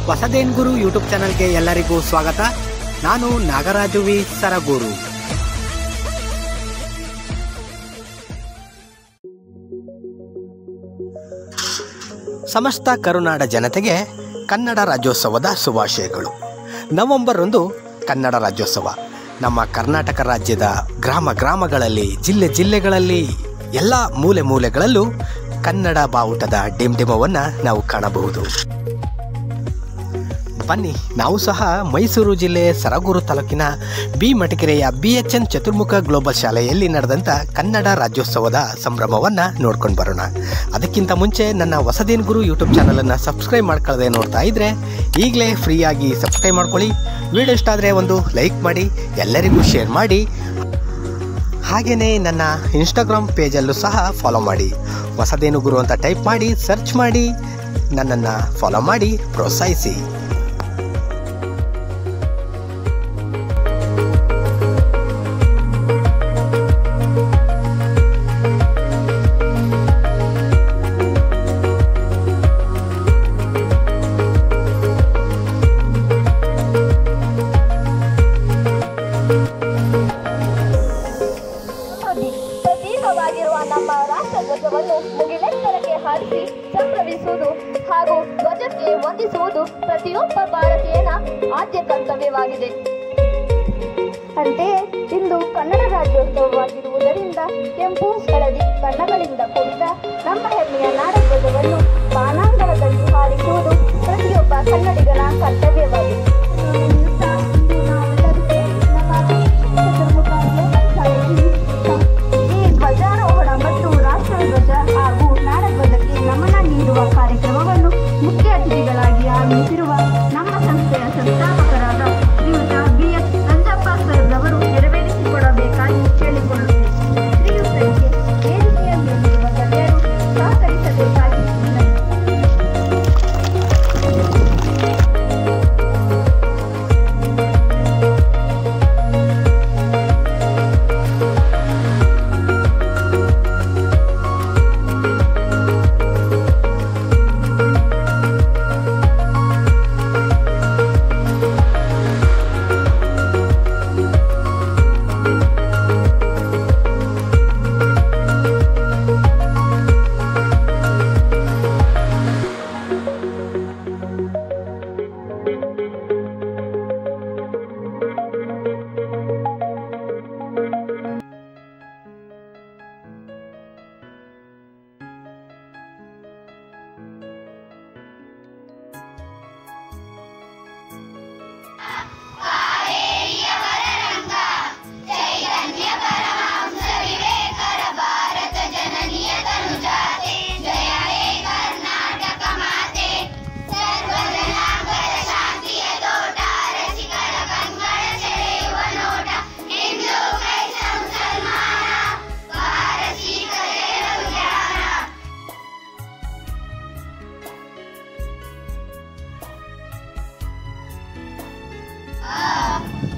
ಹೊಸದೇನ್ ಗುರು YouTube ಚಾನಲ್ಗೆ ಎಲ್ಲರಿಗೂ ಸ್ವಾಗತ. ನಾನು ನಾಗರಾಜು ವಿ ಸರಗೂರು. ಸಮಸ್ತ ಕರುನಾಡ ಜನತೆಗೆ ಕನ್ನಡ ರಾಜ್ಯೋತ್ಸವದ ಶುಭಾಶಯಗಳು. ನವೆಂಬರ್ 1 ಕನ್ನಡ ರಾಜ್ಯೋತ್ಸವ. ನಮ್ಮ ಕರ್ನಾಟಕ ರಾಜ್ಯದ ಗ್ರಾಮಗಳಲ್ಲಿ, ಜಿಲ್ಲೆಗಳಲ್ಲಿ, ಎಲ್ಲ ಮೂಲೆಗಳಲ್ಲೂ ಕನ್ನಡ ಬಾವುಟದ ಡಿಂಡಿಮವನ್ನು ನಾವು ಕಾಣಬಹುದು. ಬನ್ನಿ, ನಾವು ಸಹ ಮೈಸೂರು ಜಿಲ್ಲೆ ಸರಗೂರು ತಾಲೂಕಿನ ಬಿ ಮಟಕೆರೆಯ BHN ಚತುರ್ಮುಖ ಗ್ಲೋಬಲ್ ಶಾಲೆಯಲ್ಲಿ ನಡೆದಂಥ ಕನ್ನಡ ರಾಜ್ಯೋತ್ಸವದ ಸಂಭ್ರಮವನ್ನು ನೋಡ್ಕೊಂಡು ಬರೋಣ. ಅದಕ್ಕಿಂತ ಮುಂಚೆ ನನ್ನ ಹೊಸದೇನ್ ಗುರು ಯೂಟ್ಯೂಬ್ ಚಾನಲನ್ನು ಸಬ್ಸ್ಕ್ರೈಬ್ ಮಾಡ್ಕೊಳ್ಳದೆ ನೋಡ್ತಾ ಇದ್ದರೆ ಈಗಲೇ ಫ್ರೀಯಾಗಿ ಸಬ್ಸ್ಕ್ರೈಬ್ ಮಾಡ್ಕೊಳ್ಳಿ. ವಿಡಿಯೋ ಇಷ್ಟ ಆದರೆ ಒಂದು ಲೈಕ್ ಮಾಡಿ, ಎಲ್ಲರಿಗೂ ಶೇರ್ ಮಾಡಿ. ಹಾಗೆಯೇ ನನ್ನ ಇನ್ಸ್ಟಾಗ್ರಾಮ್ ಪೇಜಲ್ಲೂ ಸಹ ಫಾಲೋ ಮಾಡಿ. ಹೊಸದೇನು ಗುರು ಅಂತ ಟೈಪ್ ಮಾಡಿ ಸರ್ಚ್ ಮಾಡಿ ನನ್ನನ್ನು ಫಾಲೋ ಮಾಡಿ ಪ್ರೋತ್ಸಾಹಿಸಿ. ಪ್ರತೀಕವಾಗಿರುವ ನಮ್ಮ ರಾಷ್ಟ್ರಧ್ವಜವನ್ನು ಮುಗಿಲೆತ್ತರಕ್ಕೆ ಹಾರಿಸಿ ಸಂಭ್ರಮಿಸುವುದು ಹಾಗೂ ಧ್ವಜಕ್ಕೆ ವಂದಿಸುವುದು ಪ್ರತಿಯೊಬ್ಬ ಭಾರತೀಯನ ಆದ್ಯ ಕರ್ತವ್ಯವಾಗಿದೆ. ಅಂತೆಯೇ ಇಂದು ಕನ್ನಡ ರಾಜ್ಯೋತ್ಸವವಾಗಿರುವುದರಿಂದ ಕೆಂಪು ಹಳದಿ ಬಣ್ಣಗಳಿಂದ ಕೂಡಿದ ನಮ್ಮ ಹೆಮ್ಮೆಯ ನಾಡಧ್ವಜವನ್ನು ಬಾನಾಂಗಣದಲ್ಲಿ ಹಾರಿಸುವುದು ಪ್ರತಿಯೊಬ್ಬ ಕನ್ನಡಿಗನ ಕರ್ತವ್ಯವಾಗಿದೆ. ಧ್ವಜಾರೋಹಣ ಮತ್ತು ರಾಷ್ಟ್ರಧ್ವಜ ಹಾಗೂ ನಾಡಧ್ವಜಕ್ಕೆ ನಮನ ನೀಡುವ ಕಾರ್ಯಕ್ರಮವನ್ನು ಮುಖ್ಯ ಅತಿಥಿಗಳಾಗಿ ಆಗಮಿಸಿರುವ ನಮ್ಮ ಸಂಸ್ಥೆಯ ಸಂಸ್ಥಾಪಕರಾದ ಶ್ರೀಯುತ BS ನಂಜಪ್ಪ ಸರ್ ರವರು ನೆರವೇರಿಸಿಕೊಡಬೇಕಾಗಿ ಕೇಳಿಕೊಳ್ಳುತ್ತೇವೆ. ಶ್ರೀಯುತರಿಗೆ ವೇದಿಕೆಯ ಮೇಲಿರುವ ಗಣ್ಯರು ಸಹಕರಿಸಬೇಕಾಗಿ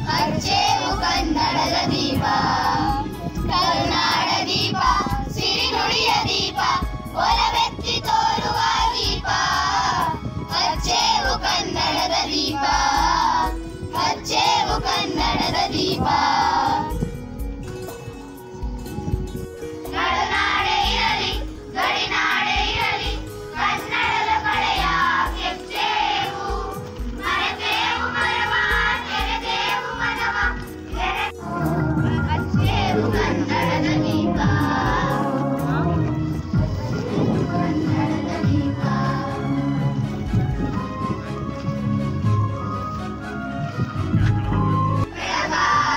ಹಚ್ಚೇವು ಕನ್ನಡದ ದೀಪ, ಕರುನಾಡ ದೀಪ, ಸಿರಿನುಡಿಯ ದೀಪ, ಒಲವೆತ್ತಿ ತೋರುವ ದೀಪ. ಹಚ್ಚೇವು ಕನ್ನಡದ ದೀಪ, ಹಚ್ಚೇವು ಕನ್ನಡದ ದೀಪ. ನಡುನಾಡೆ ಇರಲಿ, ಗಡಿನಾಡೆ ಇರಲಿ, ಕನ್ನಡದ ಕಡೆಯ ಕೆಚ್ಚೇವು. ಮರೆತೇವು ಮರವ, ತೆರೆದೇವು ಮನವ, ಹಚ್ಚೇವು ಕನ್ನಡದ ದೀಪ, ಕನ್ನಡದ ದೀಪ.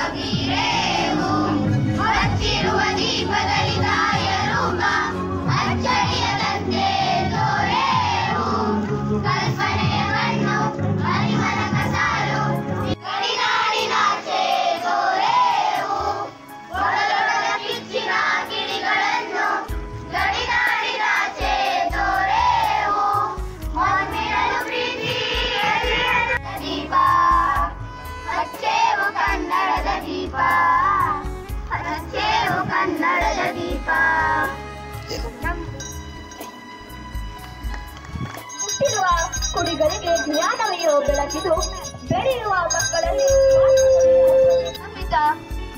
ಬೆಳಗಾಗಿರೇವು ಹಚ್ಚಿರುವ ದೀಪದಲ್ಲಿ ತಾಯರೂಪ, ಅಚ್ಚಳಿಯದಂತೆ ತೋರೇವು ಕಲ್ಪನೆಯ ಕಣ್ಣು, ಪರಿಮಳ ಕಸಾಲು, ಗಡಿನಾಡಿನಾಚೆ ತೋರೇವು ಒಡಲೊಡಲ ಕಿಚ್ಚಿನ ಕಿಡಿಗಳನ್ನು, ಗಡಿನಾಡಿನಾಚೆ ತೋರೇವು ಮೊನ್ನಿರಲು ಪ್ರೀತಿ ದೀಪ. ಹಚ್ಚೇವು ಕನ್ನಡದ ದೀಪ, ಹಚ್ಚೇವು ಕನ್ನಡದ ದೀಪ. ಹುಟ್ಟಿರುವ ಕುಡಿಗಳಿಗೆ ಜ್ಞಾನವೆಯೋ ಬೆಳಕಿದು ಬೆಳೆಯುವ ಮಕ್ಕಳಲ್ಲಿ ನಂಬಿತ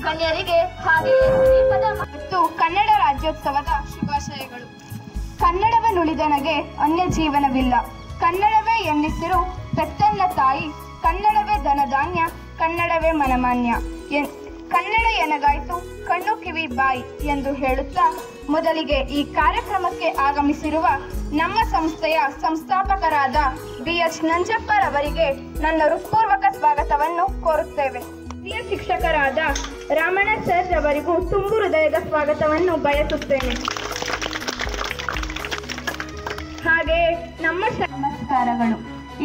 ಗಣ್ಯರಿಗೆ ಹಾಗೆ ದೀಪದ ಮತ್ತು ಕನ್ನಡ ರಾಜ್ಯೋತ್ಸವದ ಶುಭಾಶಯಗಳು. ಕನ್ನಡವನ್ನುಳಿದನಗೆ ಅನ್ಯ ಜೀವನವಿಲ್ಲ. ಕನ್ನಡವೇ ಎನ್ನಿಸಿರು ಪೆತ್ತನ್ನ ತಾಯಿ, ಕನ್ನಡವೇ ಧನಧಾನ್ಯ, ಕನ್ನಡವೇ ಮನಮಾನ್ಯ. ಕನ್ನಡ ಎನಗಾಯ್ತು ಕಣ್ಣು ಕಿವಿ ಬಾಯಿ ಎಂದು ಹೇಳುತ್ತಾ ಮೊದಲಿಗೆ ಈ ಕಾರ್ಯಕ್ರಮಕ್ಕೆ ಆಗಮಿಸಿರುವ ನಮ್ಮ ಸಂಸ್ಥೆಯ ಸಂಸ್ಥಾಪಕರಾದ BH ನಂಜಪ್ಪರವರಿಗೆ ನನ್ನ ಹೃತ್ಪೂರ್ವಕ ಸ್ವಾಗತವನ್ನು ಕೋರುತ್ತೇವೆ. ಹಿರಿಯ ಶಿಕ್ಷಕರಾದ ರಾಮಣ್ಣ ಸರ್ ರವರಿಗೂ ತುಂಬು ಹೃದಯದ ಸ್ವಾಗತವನ್ನು ಬಯಸುತ್ತೇನೆ. ಹಾಗೆಯೇ ನಮ್ಮ ನಮಸ್ಕಾರಗಳು.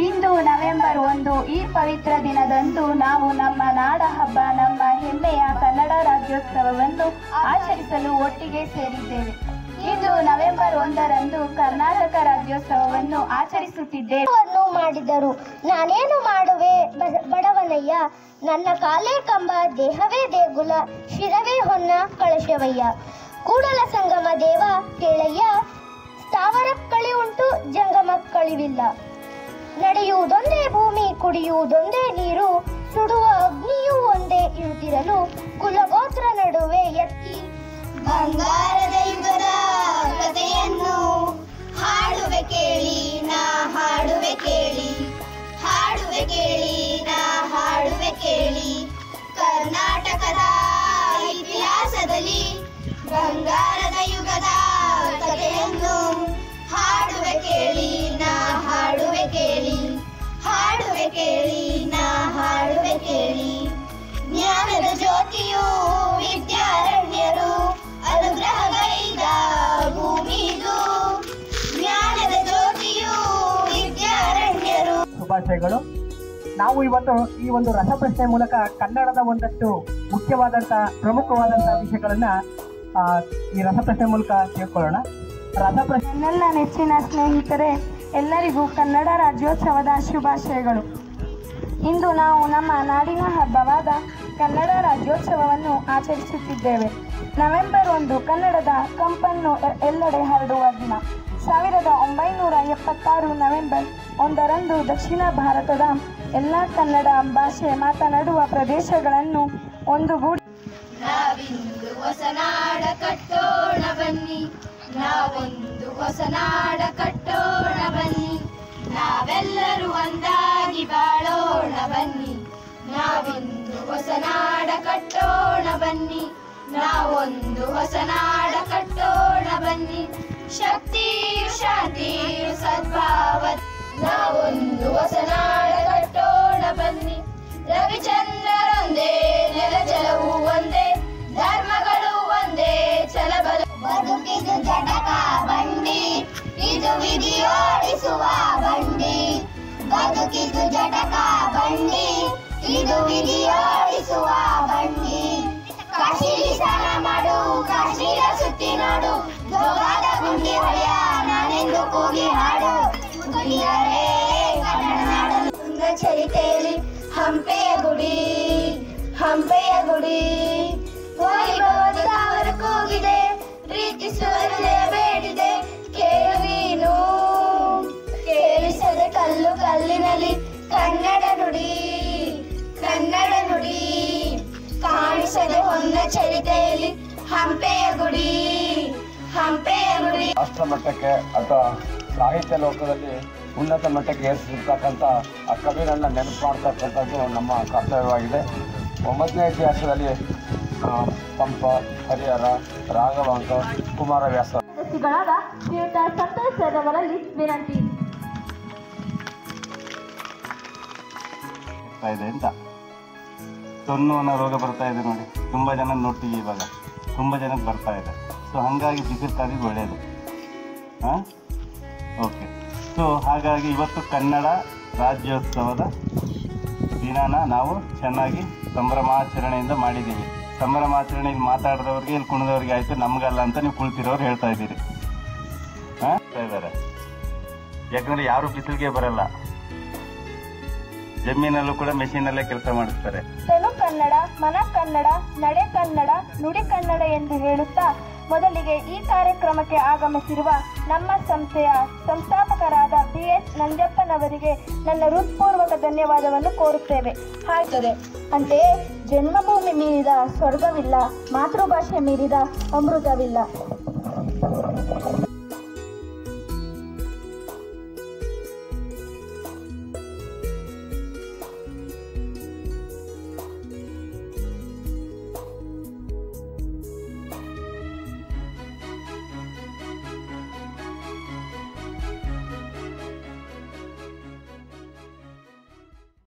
ಇಂದು ನವೆಂಬರ್ 1 ಈ ಪವಿತ್ರ ದಿನದಂದು ನಾವು ನಮ್ಮ ನಾಡ ಹಬ್ಬ, ನಮ್ಮ ಹೆಮ್ಮೆಯ ಕನ್ನಡ ರಾಜ್ಯೋತ್ಸವವನ್ನು ಆಚರಿಸಲು ಒಟ್ಟಿಗೆ ಸೇರಿದ್ದೇವೆ. ಇಂದು ನವೆಂಬರ್ 1ರಂದು ಕರ್ನಾಟಕ ರಾಜ್ಯೋತ್ಸವವನ್ನು ಆಚರಿಸುತ್ತಿದ್ದೇವೆ. ಮಾಡಿದರು ನಾನೇನು ಮಾಡುವೆ ಬಡವನಯ್ಯ, ನನ್ನ ಕಾಲೇ ಕಂಬ, ದೇಹವೇ ದೇಗುಲ, ಶಿರವೇ ಹೊನ್ನ ಕಳಶವಯ್ಯ. ಕೂಡಲ ಸಂಗಮ ದೇವ ಕೇಳಯ್ಯ, ಸ್ಥಾವರಕ್ಕಳಿ ಉಂಟು ಜಂಗಮಕ್ಕಳಿವಿಲ್ಲ. ನಡೆಯುವುದೊಂದೇ ಭೂಮಿ, ಕುಡಿಯುವುದೊಂದೇ ನೀರು, ಸುಡುವ ಅಗ್ನಿಯೂ ಒಂದೇ ಇರುತ್ತಿರಲು ಕುಲಗೋತ್ರ ನಡುವೆ ಎತ್ತಿ ಬಂಗಾರದ ಯುಗದ ಕಥೆಯನ್ನು ಹಾಡುವೆ ಕೇಳಿ, ನಾ ಹಾಡುವೆ ಕೇಳಿ, ಹಾಡುವೆ ಕೇಳಿ, ನಾ ಹಾಡುವೆ ಕೇಳಿ. ಕರ್ನಾಟಕದ ಇತಿಹಾಸದಲ್ಲಿ ಬಂಗಾರದ ಯುಗದ ಕಥೆಯನ್ನು ಹಾಡುವೆ ಕೇಳಿ, ನಾ ಹಾಡುವೆ ಕೇಳಿ, ಹಾಡುವೆ ಕೇಳಿ, ನಾ ಹಾಡುವೆ ಕೇಳಿ. ಜ್ಞಾನದ ಜ್ಯೋತಿಯು ವಿದ್ಯಾರಣ್ಯರು ಅನುಗ್ರಹಗೈದ ಭೂಮಿದು, ಜ್ಞಾನದ ಜ್ಯೋತಿಯು ವಿದ್ಯಾರಣ್ಯರು. ಶುಭಾಶಯಗಳು. ನಾವು ಇವತ್ತು ಈ ಒಂದು ರಸಪ್ರಶ್ನೆ ಮೂಲಕ ಕನ್ನಡದ ಒಂದಷ್ಟು ಮುಖ್ಯವಾದಂಥ ಪ್ರಮುಖವಾದಂಥ ವಿಷಯಗಳನ್ನ ಈ ರಸಪ್ರಶ್ನೆ ಮೂಲಕ ತಿಳ್ಕೊಳ್ಳೋಣ. ರಸಪ್ರಶ್ನೆ ನನ್ನೆಲ್ಲ ನೆಚ್ಚಿನ ಸ್ನೇಹಿತರೆ, ಎಲ್ಲರಿಗೂ ಕನ್ನಡ ರಾಜ್ಯೋತ್ಸವದ ಶುಭಾಶಯಗಳು. ಇಂದು ನಾವು ನಮ್ಮ ನಾಡಿನ ಹಬ್ಬವಾದ ಕನ್ನಡ ರಾಜ್ಯೋತ್ಸವವನ್ನು ಆಚರಿಸುತ್ತಿದ್ದೇವೆ. ನವೆಂಬರ್ 1 ಕನ್ನಡದ ಕಂಪನ್ನು ಎಲ್ಲೆಡೆ ಹರಡುವ ದಿನ. 1976 ನವೆಂಬರ್ 1ರಂದು ದಕ್ಷಿಣ ಭಾರತದ ಎಲ್ಲ ಕನ್ನಡ ಭಾಷೆ ಮಾತನಾಡುವ ಪ್ರದೇಶಗಳನ್ನು ಒಂದುಗೂಡಿ ನಾವಿಂದು ಹೊಸನಾಡ ಕಟ್ಟೋಣ ಬನ್ನಿ, ನಾವೊಂದು ಹೊಸನಾಡ ಕಟ್ಟೋಣ ಬನ್ನಿ, ನಾವೆಲ್ಲರೂ ಒಂದಾಗಿ ಬಾಳೋಣ ಬನ್ನಿ. ನಾವಿಂದು ಹೊಸನಾಡ ಕಟ್ಟೋಣ ಬನ್ನಿ, ನಾವೊಂದು ಹೊಸನಾಡ ಕಟ್ಟೋಣ ಬನ್ನಿ. ಶಕ್ತಿಯು ಶಾಂತಿಯು ಸದ್ಭಾವ, ನಾವೊಂದು ಹೊಸನಾಡ ಕಟ್ಟೋಣ ಬನ್ನಿ. ರವಿಚಂದ್ರರೊಂದೇ, ನೆಲ ಜಲವು ಒಂದೇ, ಧರ್ಮಗಳು ಒಂದೇ, ಛಲಬಲ. ಬದುಕಿದು ಜಟಕ ಬಂಡಿ, ಇದು ವಿಧಿಯೋಡಿಸುವ ಬಂಡಿ. ಬದುಕಿದು ಜಟಕ ಬಂಡಿ, ಇದು ವಿಧಿಯೋಡಿಸುವ ಬಂಡಿ. ಕಾಶಿಲಿ ಸ್ನಾನ ಮಾಡು, ಕಾಶ್ಮೀರ ಸುತ್ತಿ ನೋಡು, ಜೋಗಾದ ಗುಂಡಿ ಹೊಳೆಯ ನಾನೆಂದು ಕೂಗಿ ಹಾಡು. ಕುಡಿಯರೇ ಕನ್ನಡ ನಾಡು ಚರಿತೆಯಲ್ಲಿ ಹಂಪೆಯ ಗುಡಿ, ಹಂಪೆಯ ಗುಡಿ. ವೈಭವದ ತಾವರ ಕೂಗಿದೆ, ಪ್ರೀತಿಸುವ ಬೇಡಿದೆ, ಕೇಳುವೀನು ಕೇಳಿಸದೆ ಕಲ್ಲು ಕಲ್ಲಿನಲ್ಲಿ ಕನ್ನಡ ನುಡಿ, ಕನ್ನಡ ನುಡಿ. ಕಾಣಿಸದೆ ಹೊನ್ನ ಚರಿತೆಯಲ್ಲಿ ಹಂಪೆಯ ಗುಡಿ, ಹಂಪೆಯ ಗುಡಿ. ರಾಷ್ಟ್ರ ಮಟ್ಟಕ್ಕೆ ಅಥವಾ ಸಾಹಿತ್ಯ ಲೋಕದಲ್ಲಿ ಉನ್ನತ ಮಟ್ಟಕ್ಕೆ ಏರಿಸಿರ್ತಕ್ಕಂಥ ಆ ಕವಿರನ್ನು ನೆನಪು ಮಾಡ್ತಕ್ಕಂಥದ್ದು ನಮ್ಮ ಕರ್ತವ್ಯವಾಗಿದೆ. 9ನೇ ಇತಿಹಾಸದಲ್ಲಿ ಪಂಪ, ಹರಿಹರ, ರಾಘವಾಂಕ, ಕುಮಾರವ್ಯಾಸ ಶ್ರೀಯುತ ಸಂತೋಷ್ ಸರ್ ಅವರಲ್ಲಿ ವಿನಂತಿ ಇದೆ ಅಂತ. ತೊನ್ನು ಅನ್ನೋ ರೋಗ ಬರ್ತಾ ಇದೆ ನೋಡಿ, ತುಂಬ ಜನ ನೋಡ್ತೀವಿ ಇವಾಗ, ತುಂಬ ಜನಕ್ಕೆ ಬರ್ತಾ ಇದೆ. ಸೊ ಹಾಗಾಗಿ ಬಿಸಿಲು ಕಾದಿದ್ದು ಒಳ್ಳೆಯದು. ಹಾಂ, ಓಕೆ. ಸೊ ಹಾಗಾಗಿ ಇವತ್ತು ಕನ್ನಡ ರಾಜ್ಯೋತ್ಸವದ ದಿನಾನ ನಾವು ಚೆನ್ನಾಗಿ ಸಂಭ್ರಮಾಚರಣೆಯಿಂದ ಮಾಡಿದ್ದೀವಿ. ಸಂಭ್ರಮಾಚರಣೆಯಲ್ಲಿ ಮಾತಾಡಿದವ್ರಿಗೆ, ಇಲ್ಲಿ ಕುಣಿದವ್ರಿಗೆ ಆಯಿತು, ನಮಗಲ್ಲ ಅಂತ ನೀವು ಕುಳಿತಿರೋರು ಹೇಳ್ತಾ ಇದ್ದೀರಿ. ಹಾಂ ಇದ್ದಾರೆ. ಯಾಕಂದರೆ ಯಾರು ಬಿಸಿಲಿಗೆ ಬರಲ್ಲ, ಜಮೀನಲ್ಲೂ ಕೂಡ ಮೆಷಿನಲ್ಲೇ ಕೆಲಸ ಮಾಡಿಸ್ತಾರೆ. ತೆಲು ಕನ್ನಡ, ಮನ ಕನ್ನಡ, ನಡೆ ಕನ್ನಡ, ನುಡಿ ಕನ್ನಡ ಎಂದು ಹೇಳುತ್ತಾ ಮೊದಲಿಗೆ ಈ ಕಾರ್ಯಕ್ರಮಕ್ಕೆ ಆಗಮಿಸಿರುವ ನಮ್ಮ ಸಂಸ್ಥೆಯ ಸಂಸ್ಥಾಪಕರಾದ BH ನಂಜಪ್ಪನವರಿಗೆ ನನ್ನ ಹೃತ್ಪೂರ್ವಕ ಧನ್ಯವಾದವನ್ನು ಕೋರುತ್ತೇವೆ. ಹಾಗೆ ಅಂತೆಯೇ ಜನ್ಮಭೂಮಿ ಮೀರಿದ ಸ್ವರ್ಗವಿಲ್ಲ, ಮಾತೃಭಾಷೆ ಮೀರಿದ ಅಮೃತವಿಲ್ಲ.